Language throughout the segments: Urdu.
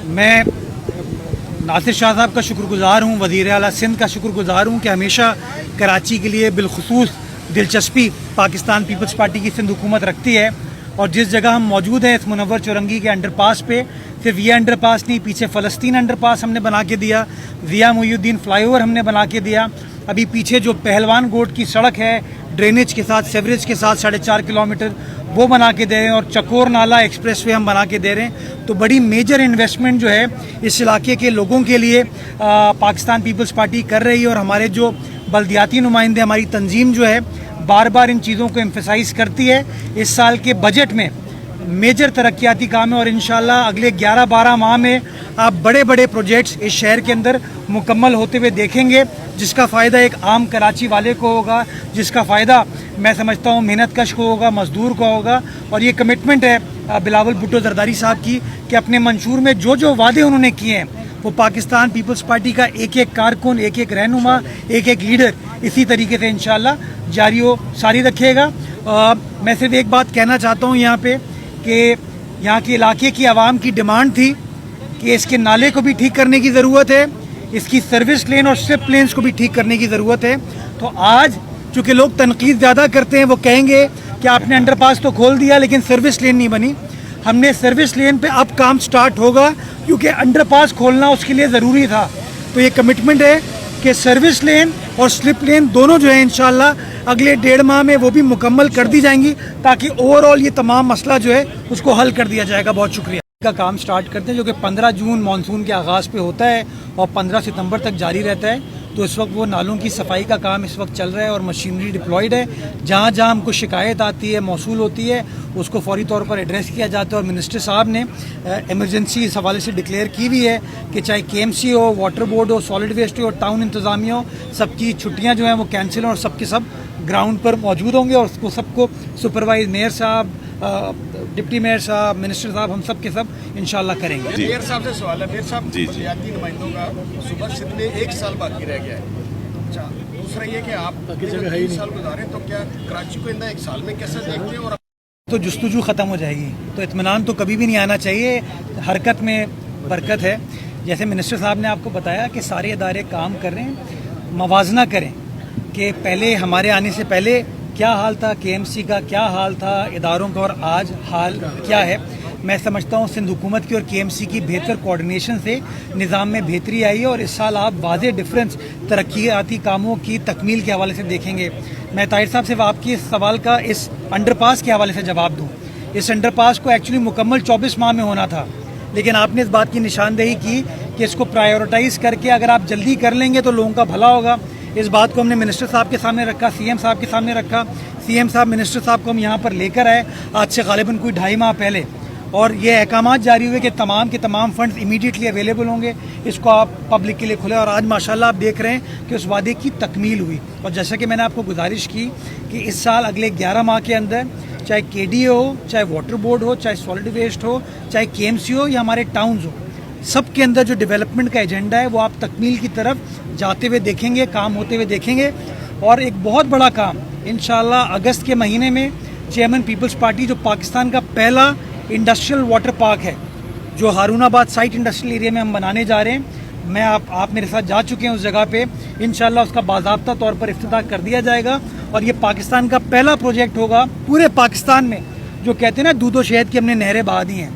میں ناصر شاہ صاحب کا شکر گزار ہوں, وزیر اعلیٰ سندھ کا شکر گزار ہوں کہ ہمیشہ کراچی کے لیے بالخصوص دلچسپی پاکستان پیپلز پارٹی کی سندھ حکومت رکھتی ہے. اور جس جگہ ہم موجود ہیں اس منور چورنگی کے انڈر پاس پہ, صرف یہ انڈر پاس نہیں, پیچھے فلسطین انڈر پاس ہم نے بنا کے دیا, ضیاء محی الدین فلائی اوور ہم نے بنا کے دیا, ابھی پیچھے جو پہلوان گوٹ کی سڑک ہے ڈرینیج کے ساتھ سیوریج کے ساتھ 4.5 کلومیٹر وہ بنا کے دے رہے ہیں, اور چکور نالہ ایکسپریس وے ہم بنا کے دے رہے ہیں. تو بڑی میجر انویسٹمنٹ جو ہے اس علاقے کے لوگوں کے لیے پاکستان پیپلز پارٹی کر رہی ہے. اور ہمارے جو بلدیاتی نمائندے, ہماری تنظیم جو ہے بار بار ان چیزوں کو ایمفیسائز کرتی ہے. اس سال کے بجٹ میں میجر ترقیاتی کام ہے, اور انشاءاللہ اگلے 11-12 ماہ میں آپ بڑے بڑے پروجیکٹس اس شہر کے اندر مکمل ہوتے ہوئے دیکھیں گے, جس کا فائدہ ایک عام کراچی والے کو ہوگا, جس کا فائدہ میں سمجھتا ہوں محنت کش کو ہوگا, مزدور کو ہوگا. اور یہ کمٹمنٹ ہے بلاول بھٹو زرداری صاحب کی کہ اپنے منشور میں جو جو وعدے انہوں نے کیے ہیں وہ پاکستان پیپلز پارٹی کا ایک ایک کارکن, ایک ایک رہنما, ایک ایک لیڈر اسی طریقے سے انشاءاللہ جاری و ساری رکھے گا. میں صرف ایک بات کہنا چاہتا ہوں یہاں پہ کہ یہاں کے علاقے کی عوام کی ڈیمانڈ تھی کہ اس کے نالے کو بھی ٹھیک کرنے کی ضرورت ہے, اس کی سروس لین اور سٹرپ لینز کو بھی ٹھیک کرنے کی ضرورت ہے. تو آج چونکہ لوگ تنقید زیادہ کرتے ہیں, وہ کہیں گے کہ آپ نے انڈر پاس تو کھول دیا لیکن سروس لین نہیں بنی. ہم نے سروس لین پہ اب کام سٹارٹ ہوگا کیونکہ انڈر پاس کھولنا اس کے لیے ضروری تھا. تو یہ کمٹمنٹ ہے کہ سروس لین اور سلپ لین دونوں جو ہیں انشاءاللہ اگلے 1.5 ماہ میں وہ بھی مکمل کر دی جائیں گی, تاکہ اوور آل یہ تمام مسئلہ جو ہے اس کو حل کر دیا جائے گا. بہت شکریہ. کا کام سٹارٹ کرتے ہیں جو کہ 15 جون مانسون کے آغاز پہ ہوتا ہے اور 15 ستمبر تک جاری رہتا ہے. تو اس وقت وہ نالوں کی صفائی کا کام اس وقت چل رہا ہے اور مشینری ڈپلائڈ ہے. جہاں جہاں ہم کو شکایت آتی ہے, موصول ہوتی ہے, اس کو فوری طور پر ایڈریس کیا جاتا ہے. اور منسٹر صاحب نے ایمرجنسی اس حوالے سے ڈکلیئر کی ہوئی ہے کہ چاہے کے ایم سی ہو, واٹر بورڈ ہو, سالڈ ویسٹ ہو, ٹاؤن انتظامیہ ہو, سب کی چھٹیاں جو ہیں وہ کینسل ہوں اور سب کے سب گراؤنڈ پر موجود ہوں گے. اور اس کو سب کو سپروائز میئر صاحب, ڈپٹی میئر صاحب, منسٹر صاحب, ہم سب کے سب انشاءاللہ کریں گے. میئر صاحب سے سوال ہے. میئر صاحب, بلدیاتی نمائندوں کا صبح سندھ میں 1 سال باقی رہ گیا ہے. اچھا, دوسرا یہ کہ آپ 3 سال گزارے, تو کیا کراچی کو اندر 1 سال میں کیسے دیکھتے ہیں؟ اور تو جستجو ختم ہو جائے گی, تو اطمینان تو کبھی بھی نہیں آنا چاہیے. حرکت میں برکت ہے. جیسے منسٹر صاحب نے آپ کو بتایا کہ سارے ادارے کام کر رہے ہیں, موازنہ کریں کہ پہلے ہمارے آنے سے پہلے کیا حال تھا, کے ایم سی کا کیا حال تھا, اداروں کا, اور آج حال کیا ہے. میں سمجھتا ہوں سندھ حکومت کی اور کے ایم سی کی بہتر کوارڈینیشن سے نظام میں بہتری آئی ہے. اور اس سال آپ واضح ڈفرینس ترقیاتی کاموں کی تکمیل کے حوالے سے دیکھیں گے. میں طاہر صاحب سے آپ کی اس سوال کا اس انڈر پاس کے حوالے سے جواب دوں. اس انڈر پاس کو ایکچولی مکمل 24 ماہ میں ہونا تھا, لیکن آپ نے اس بات کی نشاندہی کی کہ اس کو پرائیورٹائز کر کے اگر آپ جلدی کر لیں گے تو لوگوں کا بھلا ہوگا. اس بات کو ہم نے منسٹر صاحب کے سامنے رکھا, سی ایم صاحب کے سامنے رکھا. سی ایم صاحب منسٹر صاحب کو ہم یہاں پر لے کر آئے آج سے غالباً کوئی 2.5 ماہ پہلے, اور یہ احکامات جاری ہوئے کہ تمام کے تمام فنڈز امیڈیٹلی اویلیبل ہوں گے. اس کو آپ پبلک کے لیے کھلے, اور آج ماشاءاللہ آپ دیکھ رہے ہیں کہ اس وعدے کی تکمیل ہوئی. اور جیسا کہ میں نے آپ کو گزارش کی کہ اس سال اگلے 11 ماہ کے اندر چاہے کے ڈی ہو, چاہے واٹر بورڈ ہو, چاہے سالڈ ویسٹ ہو, چاہے کے ایم سی ہو یا ہمارے ٹاؤنز ہو, سب کے اندر جو ڈیولپمنٹ کا ایجنڈا ہے وہ آپ تکمیل کی طرف جاتے ہوئے دیکھیں گے, کام ہوتے ہوئے دیکھیں گے. اور ایک بہت بڑا کام انشاءاللہ اگست کے مہینے میں چیئرمین پیپلز پارٹی جو پاکستان کا پہلا انڈسٹریل واٹر پارک ہے جو ہارون آباد سائٹ انڈسٹریل ایریا میں ہم بنانے جا رہے ہیں, میں آپ میرے ساتھ جا چکے ہیں اس جگہ پہ, انشاءاللہ اس کا باضابطہ طور پر افتتاح کر دیا جائے گا. اور یہ پاکستان کا پہلا پروجیکٹ ہوگا پورے پاکستان میں, جو کہتے ہیں نا دودھ و شہد کی ہم نے نہریں بہا دی ہیں,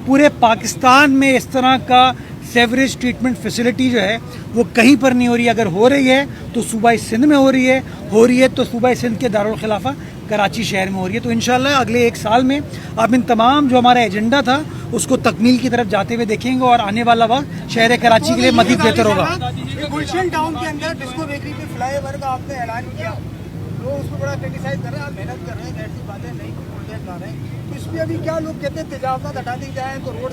پورے پاکستان میں اس طرح کا سیوریج ٹریٹمنٹ فیسلٹی جو ہے وہ کہیں پر نہیں ہو رہی ہے. اگر ہو رہی ہے تو صوبہ سندھ میں ہو رہی ہے تو صوبہ سندھ کے دارالخلافہ کراچی شہر میں ہو رہی ہے. تو انشاءاللہ اگلے 1 سال میں آپ ان تمام جو ہمارا ایجنڈا تھا اس کو تکمیل کی طرف جاتے ہوئے دیکھیں گے, اور آنے والا وقت شہر کراچی کے لیے مزید بہتر ہوگا. گلشن ٹاؤن کے اندر ڈسکو بیکری پہ فلائی اوور کا آپ نے اعلان کیا, لوگ اس کو بڑا کرٹیسائز کر رہے ہیں, آپ محنت کر رہے ہیں, ایسی باتیں نہیں پروجیکٹ لا رہے ہیں, تو اس پہ ابھی کیا لوگ کہتے ہیں تجاوزات ہٹا دی جائیں تو روڈ.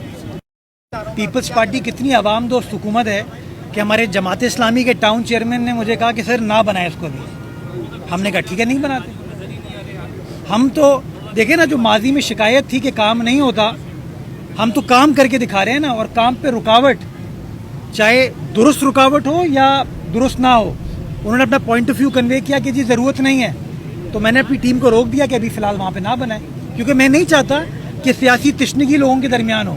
پیپلز پارٹی کتنی عوام دوست حکومت ہے کہ ہمارے جماعت اسلامی کے ٹاؤن چیئرمین نے مجھے کہا کہ سر نہ بنائے اس کو بھی. ہم نے کہا ٹھیک ہے نہیں بناتے. ہم تو دیکھیں نا, جو ماضی میں شکایت تھی کہ کام نہیں ہوتا, ہم تو کام کر کے دکھا رہے ہیں نا. اور کام پہ رکاوٹ, چاہے درست رکاوٹ ہو یا درست نہ ہو, انہوں نے اپنا پوائنٹ آف ویو کنوے کیا کہ جی ضرورت نہیں ہے, تو میں نے اپنی ٹیم کو روک دیا کہ ابھی فی الحال وہاں پہ نہ بنائیں, کیونکہ میں نہیں چاہتا کہ سیاسی تشنگی لوگوں کے درمیان ہو.